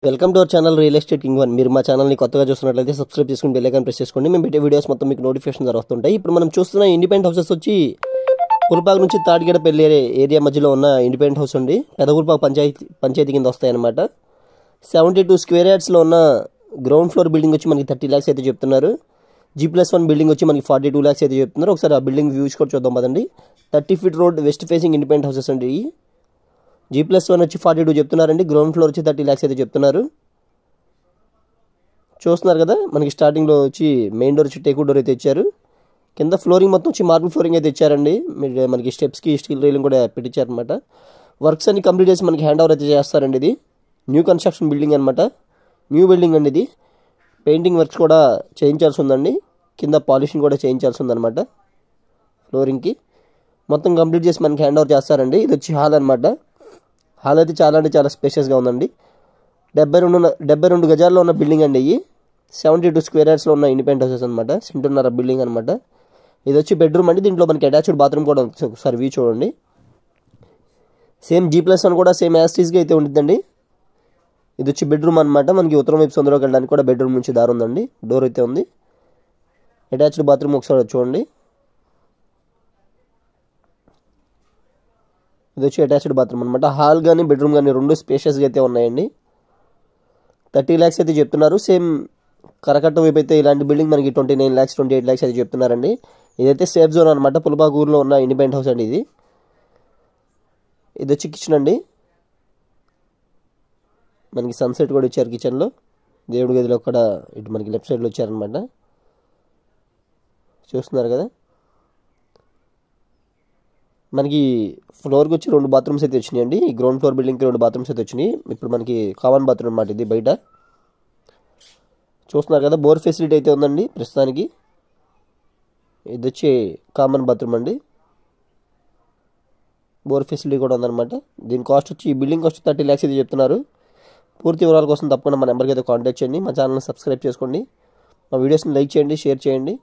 Welcome to our channel real estate king one. మీరు మా ఛానల్ని కొత్తగా చూస్తున్నట్లయితే సబ్స్క్రైబ్ చేసుకుని బెల్ ఐకాన్ ప్రెస్ చేసుకోండి. మేము పెట్టే వీడియోస్ మొత్తం మీకు నోటిఫికేషన్ జరుగుతుంటాయి. ఇప్పుడు మనం చూస్తున్న ఇండిపెండెంట్ హౌసెస్ వచ్చి పుల్పాక నుంచి తాడిగడపల్లి ఏరియా మధ్యలో ఉన్న ఇండిపెండెంట్ హౌస్ అండి. పెదపుల్పాక పంచాయతీ కింద వస్తాయన్నమాట. 72 స్క్వేర్ యార్డ్స్లో ఉన్న గ్రౌండ్ ఫ్లోర్ బిల్డింగ్ వచ్చి మనకి 30 lakhs అయితే చెప్తున్నారు. G+1 బిల్డింగ్ వచ్చి మనకి 42 lakhs అయితే చెప్తున్నారు. ఒకసారి ఆ బిల్డింగ్ వ్యూస్ కూడా చూద్దాం పదండి. 30 feet road west facing independent houses అండి. G+1 వచ్చి 42 చెప్తున్నారండి. గ్రౌండ్ ఫ్లోర్ వచ్చి 30 lakhs అయితే చెప్తున్నారు. చూస్తున్నారు కదా, మనకి స్టార్టింగ్లో వచ్చి మెయిన్ డోర్ వచ్చి టేకు డోర్ అయితే ఇచ్చారు. కింద ఫ్లోరింగ్ మొత్తం వచ్చి మార్బుల్ ఫ్లోరింగ్ అయితే ఇచ్చారండి. మనకి స్టెప్స్కి స్టీల్ రైలింగ్ కూడా పెట్టించారనమాట. వర్క్స్ అన్ని కంప్లీట్ చేసి మనకి హ్యాండ్ ఓవర్ అయితే చేస్తారండి. ఇది న్యూ కన్స్ట్రక్షన్ బిల్డింగ్ అనమాట. న్యూ బిల్డింగ్ అండి. ఇది పెయింటింగ్ వర్క్స్ కూడా చేయించాల్సి ఉందండి. కింద పాలిషింగ్ కూడా చేయించాల్సి ఉందన్నమాట. ఫ్లోరింగ్కి మొత్తం కంప్లీట్ చేసి మనకి హ్యాండ్ ఓవర్ చేస్తారండి. ఇది వచ్చి హాల్ అనమాట. హాల్ అయితే చాలా అంటే చాలా స్పేషియస్గా ఉందండి. 72 గజాల్లో ఉన్న బిల్డింగ్ అండి. 72 స్క్వేర్ యార్డ్స్లో ఉన్న ఇండిపెండెంట్ హౌసెస్ అనమాట. సెంటున్నర బిల్డింగ్ అనమాట. ఇది వచ్చి బెడ్రూమ్ అండి. దీంట్లో మనకి అటాచ్డ్ బాత్రూమ్ కూడా ఒకసారి వ్యూ చూడండి. సేమ్ G+1 కూడా సేమ్ యాస్టీస్గా అయితే ఉంటుందండి. ఇది వచ్చి బెడ్రూమ్ అనమాట. మనకి ఉత్తరం వైపు సొందరకి వెళ్ళడానికి కూడా బెడ్రూమ్ నుంచి దారి ఉందండి. డోర్ అయితే ఉంది. అటాచ్డ్ బాత్రూమ్ ఒకసారి చూడండి. ఇది వచ్చి అటాచ్డ్ బాత్రూమ్ అనమాట. హాల్ కానీ బెడ్రూమ్ కానీ రెండు స్పేషియస్గా అయితే ఉన్నాయండి. 30 lakhs అయితే చెప్తున్నారు. సేమ్ కరకట్ట వైపు అయితే ఇలాంటి బిల్డింగ్ మనకి 29 lakhs 28 lakhs అయితే చెప్తున్నారండి. ఇదైతే సేఫ్ జోన్ అనమాట. పుల్పాక ఊర్లో ఉన్న ఇండిపెండెంట్ హౌస్ అండి. ఇది వచ్చి కిచెన్ అండి. మనకి సన్సెట్ కూడా ఇచ్చారు కిచెన్లో. దేవుడి గదిలో కూడా ఇటు మనకి లెఫ్ట్ సైడ్లో ఇచ్చారనమాట. చూస్తున్నారు కదా, మనకి ఫ్లోర్కి వచ్చి 2 బాత్రూమ్స్ అయితే వచ్చినాయండి. ఈ గ్రౌండ్ ఫ్లోర్ బిల్డింగ్కి 2 బాత్రూమ్స్ అయితే వచ్చినాయి. ఇప్పుడు మనకి కామన్ బాత్రూమ్ అనమాట. ఇది బయట చూస్తున్నారు కదా, బోర్ ఫెసిలిటీ అయితే ఉందండి ప్రస్తుతానికి. ఇది వచ్చి కామన్ బాత్రూమ్ అండి. బోర్ ఫెసిలిటీ కూడా ఉందన్నమాట. దీని కాస్ట్ వచ్చి ఈ బిల్డింగ్ కాస్ట్ 30 lakhs అయితే చెప్తున్నారు. పూర్తి వివరాల కోసం తప్పకుండా మా నెంబర్కి అయితే కాంటాక్ట్ చేయండి. మా ఛానల్ని సబ్స్క్రైబ్ చేసుకోండి. మా వీడియోస్ని లైక్ చేయండి, షేర్ చేయండి.